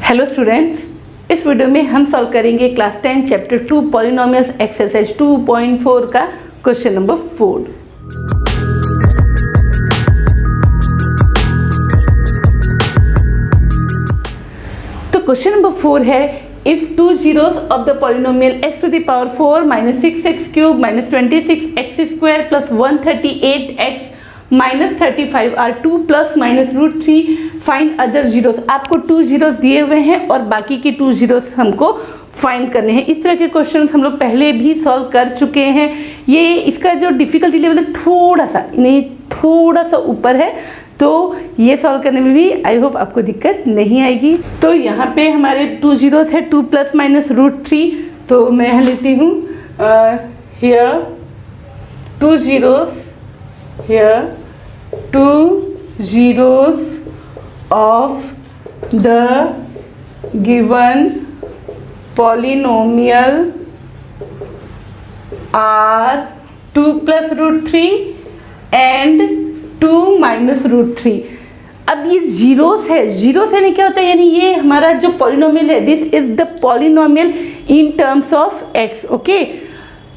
Hello students, इस video में हम सॉल्व करेंगे क्लास 10 चैप्टर 2 पॉलिनोमियल्स एक्सरसाइज 2.4 का क्वेश्चन नंबर 4। तो क्वेश्चन नंबर 4 है, if two zeros of the polynomial x to the power 4 minus 6x cube minus 26x square plus 138x minus 35 are 2 plus minus root 3 find other zeros. आपको 2 zeros दिए हुए हैं और बाकी के 2 zeros हमको फाइंड करने हैं। इस तरह के क्वेश्चन हम लोग पहले भी सॉल्व कर चुके हैं। ये इसका जो डिफिकल्टी लेवल है थोड़ा सा ऊपर है, तो ये सॉल्व करने में भी आई होप आपको दिक्कत नहीं आएगी। तो यहाँ पे हमारे 2 जीरोस है, 2 प्लस माइनस रूट 3। तो मैं यहाँ लेती हूँ here 2 zeros, here 2 zeros of the given polynomial are 2 plus root 3 and 2 minus root 3। अब ये जीरोस है, जीरोस यानी क्या होता है, यानी ये हमारा जो पॉलिनोमियल है, this is the polynomial in terms of x. Okay,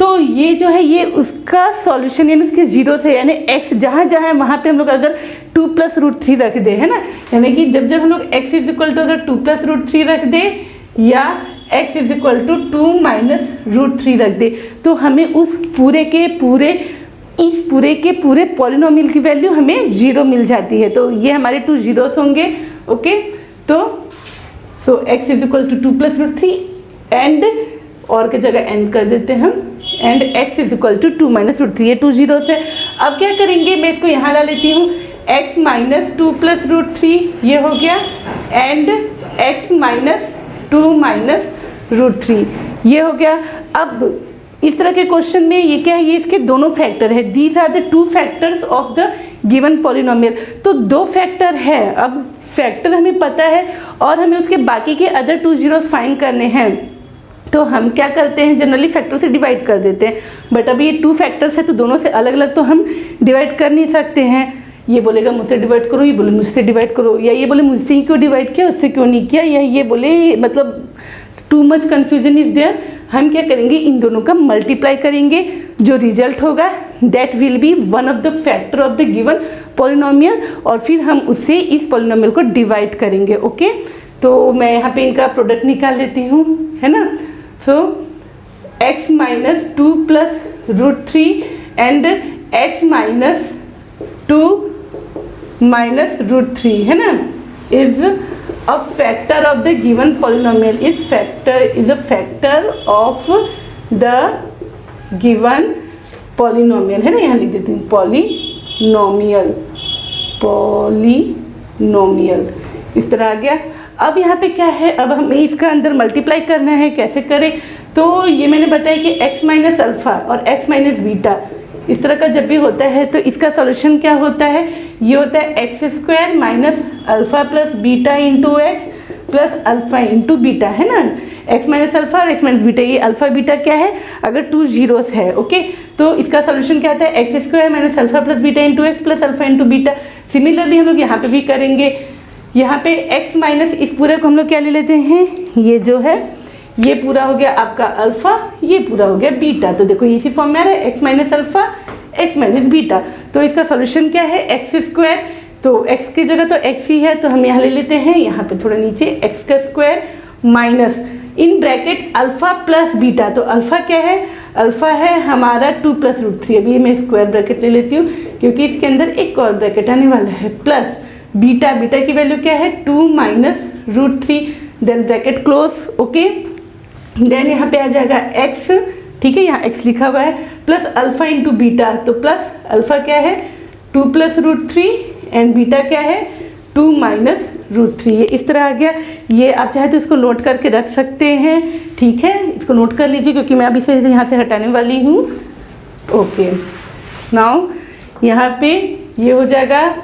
तो ये जो है ये उसका सॉल्यूशन यानी उसके जीरो से, यानी x जहाँ जहाँ है वहाँ पे हम लोग अगर 2 प्लस रूट 3 रख दे, है ना, यानी कि जब हम लोग x इज इक्वल टू अगर 2 प्लस रूट 3 रख दे या x is equal to 2 minus root 3 रख दे, तो हमें उस पूरे के पूरे पॉलिनोमियल की वैल्यू हमें जीरो मिल जाती है। तो ये हमारे 2 जीरोस होंगे। ओके, तो x is equal to 2 plus root 3 and और की जगह एंड कर देते हैं हम, and x is equal to 2 minus root 3, ये 2 जीरोस है। अब क्या करेंगे, मैं इसको यहाँ ला लेती हूँ, x माइनस 2 प्लस रूट 3 ये हो गया, and x minus 2 minus root 3 ये हो गया। अब इस तरह के क्वेश्चन में ये क्या है, ये इसके दोनों फैक्टर है। These are the 2 factors of the given polynomial. तो 2 फैक्टर है, अब फैक्टर हमें पता है और हमें उसके बाकी के अदर 2 जीरोस फाइंड करने हैं। तो हम क्या करते हैं, जनरली फैक्टर से डिवाइड कर देते हैं, बट अभी ये 2 फैक्टर्स है तो दोनों से अलग अलग तो हम डिवाइड कर नहीं सकते हैं। ये बोलेगा मुझसे डिवाइड करो, ये बोले मुझसे डिवाइड करो, या ये बोले मुझसे ही क्यों डिवाइड किया, उससे क्यों नहीं किया, या ये बोले, मतलब too much confusion is there. हम क्या करेंगे, इन दोनों का मल्टीप्लाई करेंगे, जो रिजल्ट होगा that will be one of the factor of the given polynomial, और फिर हम उससे इस पॉलिनोमियल को डिवाइड करेंगे। ओके, तो मैं यहाँ पे इनका प्रोडक्ट निकाल लेती हूँ, है ना। So x minus 2 plus root 3 and x minus 2 minus root 3, है ना, is a factor of the given polynomial, is a factor of the given polynomial, है ना। यहाँ लिख देती हूँ polynomial, इस तरह आ गया। अब यहाँ पे क्या है, अब हमें इसका अंदर मल्टीप्लाई करना है, कैसे करें, तो ये मैंने बताया कि x माइनस अल्फ़ा और x माइनस बीटा इस तरह का जब भी होता है तो इसका सॉल्यूशन क्या होता है, ये होता है x square minus alpha plus beta into x plus alpha into beta, है ना। x माइनस अल्फ़ा और x माइनस बीटा, ये अल्फ़ा बीटा क्या है, अगर 2 जीरोस है। ओके, तो इसका सॉल्यूशन क्या आता है, x square minus alpha plus beta into x plus alpha into beta. Similarly हम लोग यहाँ पे भी करेंगे, यहाँ पे x माइनस इस पूरे को हम लोग क्या ले लेते हैं, ये जो है ये पूरा हो गया आपका अल्फ़ा, ये पूरा हो गया बीटा। तो देखो इसी फॉर्म में आ रहा है x minus alpha x minus beta. तो इसका सॉल्यूशन क्या है, एक्स स्क्वायर, तो x की जगह तो x ही है तो हम यहाँ ले लेते हैं, यहाँ पे थोड़ा नीचे x का square minus in bracket alpha plus beta. तो अल्फ़ा क्या है, अल्फ़ा है हमारा 2 प्लस रूट 3, अभी मैं स्क्वायर ब्रैकेट ले लेती हूँ क्योंकि इसके अंदर एक और ब्रैकेट आने वाला है, प्लस बीटा, बीटा की वैल्यू क्या है 2 minus root 3, then bracket close. Okay, then यहाँ पे आ जाएगा x, ठीक है, यहाँ x लिखा हुआ है, प्लस अल्फ़ा इंटू बीटा, तो प्लस अल्फ़ा क्या है 2 प्लस रूट 3 एंड बीटा क्या है 2 माइनस रूट 3, ये इस तरह आ गया। ये आप चाहे तो इसको नोट करके रख सकते हैं, ठीक है, इसको नोट कर लीजिए क्योंकि मैं अभी से यहाँ से हटाने वाली हूँ। ओके, नाउ यहाँ पे ये हो जाएगा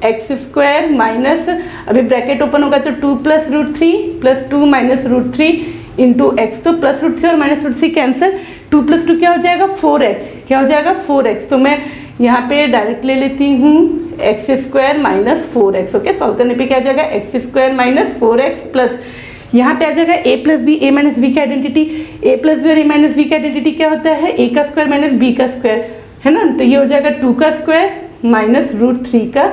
एक्स स्क्वायर माइनस, अभी ब्रैकेट ओपन होगा तो 2 plus root 3 plus 2 minus root 3 into x, तो प्लस रूट 3 और माइनस रूट 3 कैंसिल, 2 प्लस 2 क्या हो जाएगा 4x, क्या हो जाएगा 4x। तो मैं यहाँ पे डायरेक्ट ले लेती हूँ x square minus 4x। Okay, solve करने पे क्या आ जाएगा x square minus 4x plus यहाँ पे आ जाएगा a plus b a minus b की आइडेंटिटी। a प्लस बी और a माइनस बी की आइडेंटिटी क्या होता है, a का स्क्वायर माइनस b का स्क्वायर, है ना। तो ये हो जाएगा 2 का स्क्वायर माइनस √3 का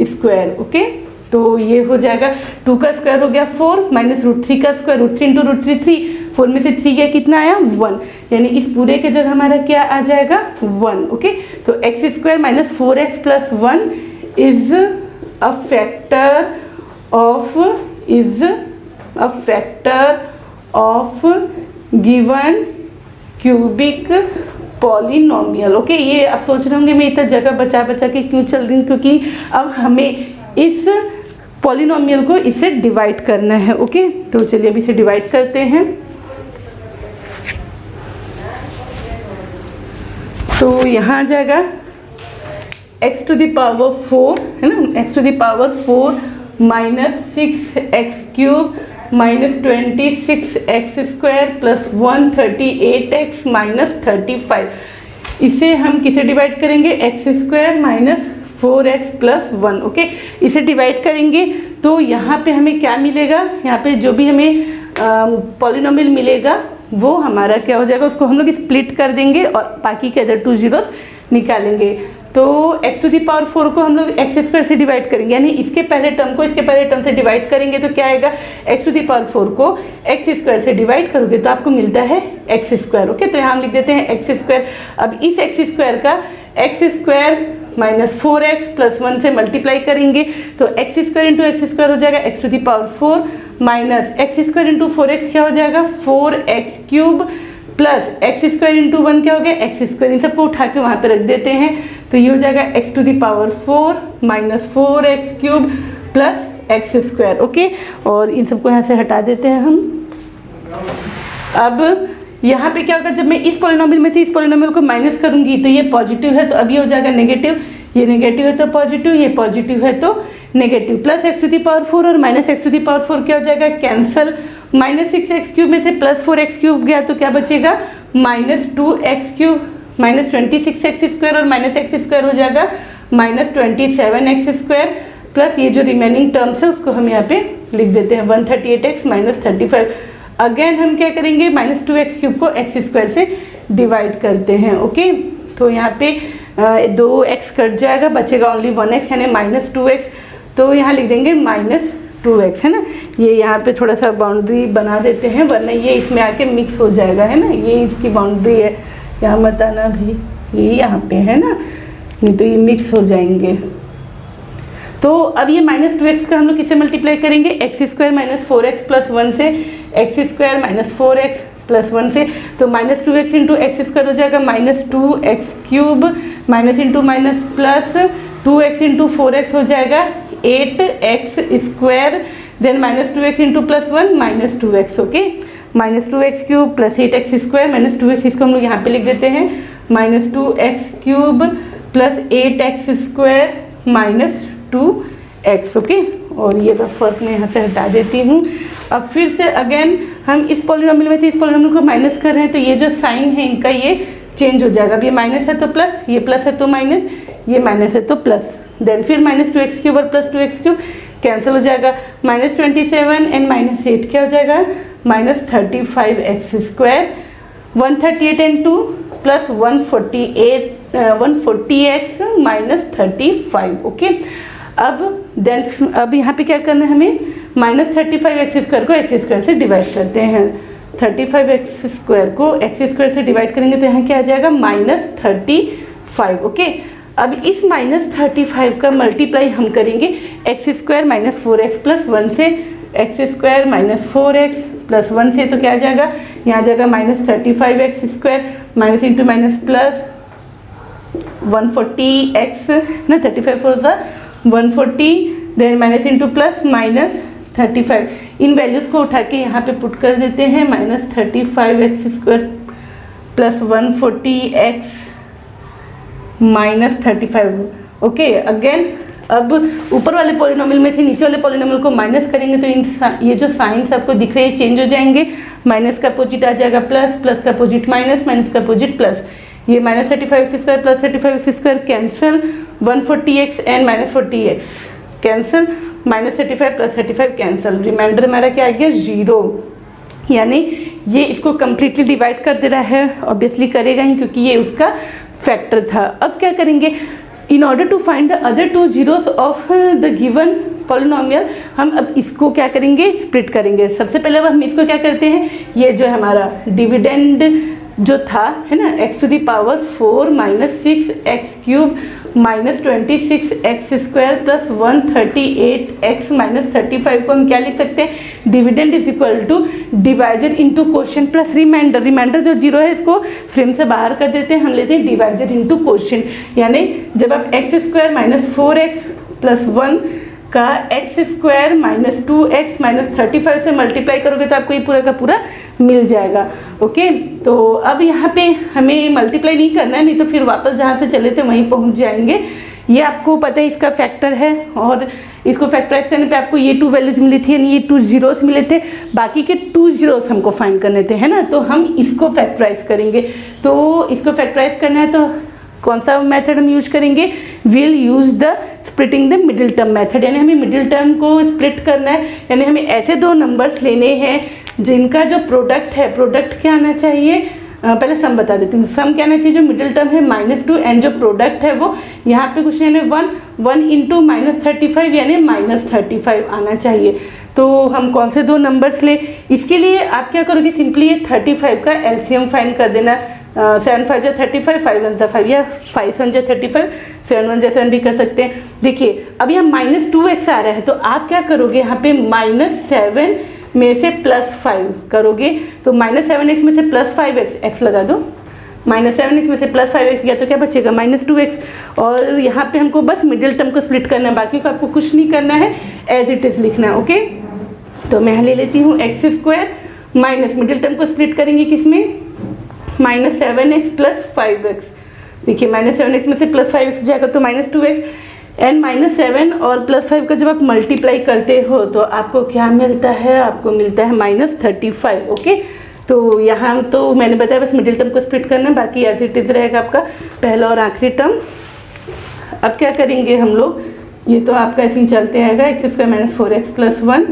स्क्वायर। ओके, तो ये हो जाएगा 2 का स्क्वायर हो गया 4 माइनस √3 का स्क्वायर, √3 इंटू √3 3, 4 में से 3 गया कितना आया 1, यानी इस पूरे के जगह हमारा क्या आ जाएगा 1। ओके, तो x square minus 4x plus 1 is a factor of given cubic polynomial. Okay, ये आप सोच रहे होंगे मैं इतना जगह बचा बचा के क्यों चल रही हूँ, क्योंकि अब हमें इस पॉलिनोमियल को इससे डिवाइड करना है। ओके, तो चलिए अभी इसे डिवाइड करते हैं। तो यहाँ आ जाएगा x टू द पावर 4, है ना, x to the power 4 minus 6x cube minus 26x square plus 138x minus 35। इसे हम किसे डिवाइड करेंगे, x square minus 4x plus 1। Okay, इसे डिवाइड करेंगे तो यहाँ पे हमें क्या मिलेगा, यहाँ पे जो भी हमें पॉलिनोमियल मिलेगा वो हमारा क्या हो जाएगा, उसको हम लोग स्प्लिट कर देंगे और बाकी के अदर 2 जीरो निकालेंगे। तो x टू द पावर 4 को हम लोग एक्स स्क्वायर से डिवाइड करेंगे, यानी इसके पहले टर्म को इसके पहले टर्म से डिवाइड करेंगे तो क्या आएगा, x टू द पावर 4 को एक्स स्क्वायर से डिवाइड करोगे तो आपको मिलता है एक्स स्क्वायर। ओके, तो यहाँ हम लिख देते हैं एक्स स्क्वायर। अब इस एक्स स्क्वायर का x square minus 4x plus 1 से मल्टीप्लाई करेंगे तो x square into x square हो जाएगा x to the power 4 minus x square into 4x क्या हो जाएगा 4x cube plus x square into 1 क्या हो गया एक्स स्क्वायर। इन सबको उठा के वहाँ पे रख देते हैं तो ये हो जाएगा x to the power 4 minus 4x cube plus x square. Okay, और इन सबको यहाँ से हटा देते हैं हम। अब यहाँ पे क्या होगा, जब मैं इस पॉलिनोमियल में से इस पॉलिनोमियल को माइनस करूंगी तो ये पॉजिटिव है तो अब ये हो जाएगा नेगेटिव, ये नेगेटिव है तो पॉजिटिव, ये पॉजिटिव है तो negative. Plus x to the power 4 और minus x to the power 4 क्या हो जाएगा कैंसल। माइनस 6x क्यूब में से प्लस 4x क्यूब गया तो क्या बचेगा minus 2x cube minus 26x square और माइनस एक्स स्क्वायर हो जाएगा माइनस 27x स्क्वायर प्लस ये जो रिमेनिंग टर्म्स है उसको हम यहाँ पे लिख देते हैं 138x माइनस 35। अगेन हम क्या करेंगे माइनस 2x क्यूब को एक्स स्क्वायर से डिवाइड करते हैं। ओके, तो यहाँ पे 2x कट जाएगा, बचेगा ओनली 1x यानी माइनस 2x। तो यहाँ लिख देंगे माइनस 2x, है ना। ये यहाँ पे थोड़ा सा बाउंड्री बना देते हैं वरना ये इसमें आके मिक्स हो जाएगा, है ना। ये इसकी बाउंड्री है, यहाँ मत आना भी, ये यहाँ पे है ना, नहीं तो ये मिक्स हो जाएंगे। तो अब ये माइनस 2x का हम लोग किससे मल्टीप्लाई करेंगे, x square minus 4x plus 1 से, x square minus 4x plus 1 से। तो minus 2x into x square हो जाएगा minus 2x cube minus into minus plus 2x into 4x हो जाएगा 8x square, then minus 2x into plus 1 minus 2x। Okay, minus 2x cube plus 8x square minus 2x, इसको हम लोग यहाँ पे लिख देते हैं minus 2x cube plus 8x square minus 2x। Okay, और ये फर्क मैं यहाँ से हटा देती हूँ। अब फिर से अगेन हम इस पॉलिनोमियल में से इस पॉलिनोमियल को माइनस कर रहे हैं तो ये जो साइन है इनका ये चेंज हो जाएगा। अब ये माइनस है तो प्लस, ये प्लस है तो माइनस, ये माइनस है तो प्लस, देन फिर माइनस 2x क्यूब और प्लस 2x क्यूब कैंसिल हो जाएगा। माइनस 27 एंड माइनस 8 क्या हो जाएगा minus 35x square, 138 and 2 plus 140x minus 35। Okay, अब यहाँ पे क्या करना है हमें, माइनस 35x स्क्वायर को एक्स स्क्वायर से डिवाइड करते हैं। 35x स्क्वायर को एक्स स्क्वायर से डिवाइड करेंगे तो यहाँ क्या आ जाएगा माइनस 35। ओके, अब इस माइनस 35 का मल्टीप्लाई हम करेंगे x square minus 4x plus 1 से, x square minus 4x plus 1 से, तो क्या आ जाएगा, यहाँ आ जाएगा minus 35x square minus into minus plus 140x ना, 35 फोर सा 140, then minus into plus minus 35। इन वैल्यूज़ को उठा के यहाँ पे पुट कर देते हैं minus 35x square plus 140x minus 35। Okay, again अब ऊपर वाले पॉलिनोमियल में से नीचे वाले पॉलिनोमियल को माइनस करेंगे तो ये जो साइंस आपको दिख रहे हैं चेंज हो जाएंगे। माइनस का अपोजिट आ जाएगा प्लस, प्लस का अपोजिट माइनस, माइनस का अपोजिट प्लस। ये minus 35x plus 35x cancel, 140x and minus 40x cancel, -35 + 35 cancel, remainder हमारा क्या आ गया 0। यानी ये इसको कम्प्लीटली डिवाइड कर दे रहा है, ऑब्वियसली करेगा ही क्योंकि ये उसका फैक्टर था। अब क्या करेंगे, in order to find the other 2 zeros of the given polynomial, हम अब इसको क्या करेंगे, स्प्लिट करेंगे। सबसे पहले हम इसको क्या करते हैं, ये जो हमारा डिविडेंड जो था है ना, x⁴ - 6x³ -26x² + 138x - 35 को हम क्या लिख सकते हैं, dividend is equal to divisor into quotient plus remainder. Remainder जो 0 है इसको फ्रेम से बाहर कर देते हैं, हम लेते हैं डिवाइजर इंटू क्वोशिएंट। यानी जब आप x² - 4x + 1 का x² - 2x - 35 से मल्टीप्लाई करोगे तो आपको ये पूरा का पूरा मिल जाएगा। ओके, तो अब यहाँ पे हमें मल्टीप्लाई नहीं करना है, नहीं तो फिर वापस जहाँ से चले थे वहीं पहुँच जाएंगे। ये आपको पता है इसका फैक्टर है, और इसको फैक्टराइज करने पे आपको ये 2 वैल्यूज मिली थी, यानी ये 2 zeros मिले थे, बाकी के 2 zeros हमको फाइंड करने थे, है ना। तो हम इसको फैक्टराइज करेंगे। तो इसको फैक्टराइज करना है तो कौन सा मेथड हम यूज करेंगे, will use the splitting the middle term method. यानी हमें मिडिल टर्म को स्प्लिट करना है, यानी हमें ऐसे 2 नंबर्स लेने हैं जिनका जो प्रोडक्ट है, प्रोडक्ट क्या आना चाहिए, पहले सम बता देती हूँ। सम क्या आना चाहिए, जो मिडिल टर्म है -2 एंड जो प्रोडक्ट है वो यहाँ पे कुछ यानी 1 × -35 यानी -35 आना चाहिए। तो हम कौन से 2 नंबर्स ले, इसके लिए आप क्या करोगे, सिंपली ये 35 का एलसीएम फाइंड कर देना। 7 × 5 = 35, 5 × 1 = 5 या 5 × 1 = 35, 7 × 1 = 7 भी कर सकते हैं। देखिए अब यहाँ -2x आ रहा है, तो आप क्या करोगे, यहाँ पे -7 में से +5 करोगे, तो -7x में से +5x, x लगा दो, -7x में से +5x गया तो क्या बचेगा, -2x। और यहाँ पे हमको बस मिडिल टर्म को स्प्लिट करना है, बाकी को आपको कुछ नहीं करना है, एज इट इज लिखना है। ओके, तो मैं ले लेती हूँ x² माइनस मिडिल टर्म को स्प्लिट करेंगे किसमें, -7x + 5x। देखिए -7x में से +5x जाएगा तो -2x, एंड -7 और +5 का जब आप मल्टीप्लाई करते हो तो आपको क्या मिलता है, आपको मिलता है -35। ओके, तो यहाँ तो मैंने बताया बस मिडिल टर्म को स्प्लिट करना है, बाकी एज इट इज रहेगा आपका पहला और आखिरी टर्म। अब क्या करेंगे हम लोग, ये तो आपका ऐसे ही चलते आएगा, x² - 4x + 1।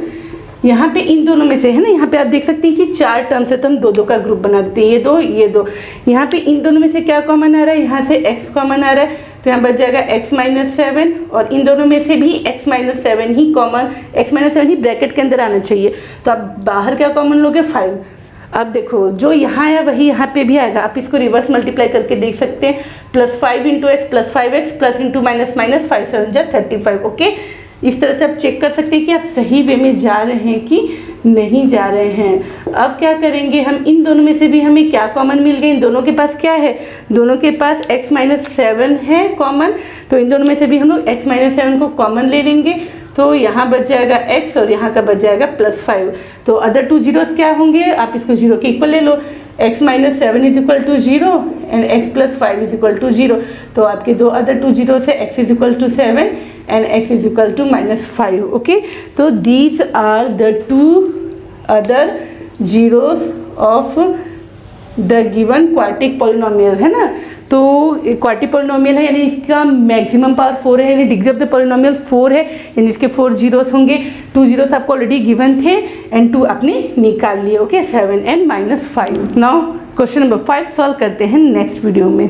यहाँ पे इन दोनों में से है ना, यहाँ पे आप देख सकते हैं कि 4 टर्म्स है तो हम 2 का ग्रुप बना देते हैं, ये 2 ये 2। यहाँ पे इन दोनों में से क्या कॉमन आ रहा है, यहाँ से x कॉमन आ रहा है, तो यहाँ बच जाएगा x - 7, और इन दोनों में से भी x - 7 ही कॉमन, x - 7 ही ब्रैकेट के अंदर आना चाहिए, तो आप बाहर क्या कॉमन लोगे, 5। अब देखो जो यहाँ आया वही यहाँ पे भी आएगा, आप इसको रिवर्स मल्टीप्लाई करके देख सकते हैं, +5 × x + 5x + × -, 5 × 7 = 35। ओके, इस तरह से आप चेक कर सकते हैं कि आप सही वे में जा रहे हैं कि नहीं जा रहे हैं। अब क्या करेंगे, हम इन दोनों में से भी हमें क्या कॉमन मिल गए, इन दोनों के पास क्या है, दोनों के पास x - 7 है कॉमन, तो इन दोनों में से भी हम लोग x - 7 को कॉमन ले लेंगे, तो यहाँ बच जाएगा x और यहाँ का बच जाएगा +5। तो अदर 2 zeros क्या होंगे, आप इसको 0 के इक्वल ले लो, x - 7 = 0 एंड x + 5 = 0। तो आपके 2 अदर 2 zeros है, x = 7 and x = -5। ओके, तो these are the 2 other zeros of the given quartic polynomial, है ना। तो क्वार्टिक पॉलिनोमियल है, यानी इसका मैक्सिमम पावर 4 है, यानी डिग्री ऑफ द पॉलिनोमियल 4 है, यानी इसके 4 zeros होंगे। 2 zeros आपको ऑलरेडी गिवन थे एंड 2 आपने निकाल लिए। Okay, 7 and -5। Now question number 5 solve करते हैं नेक्स्ट वीडियो में।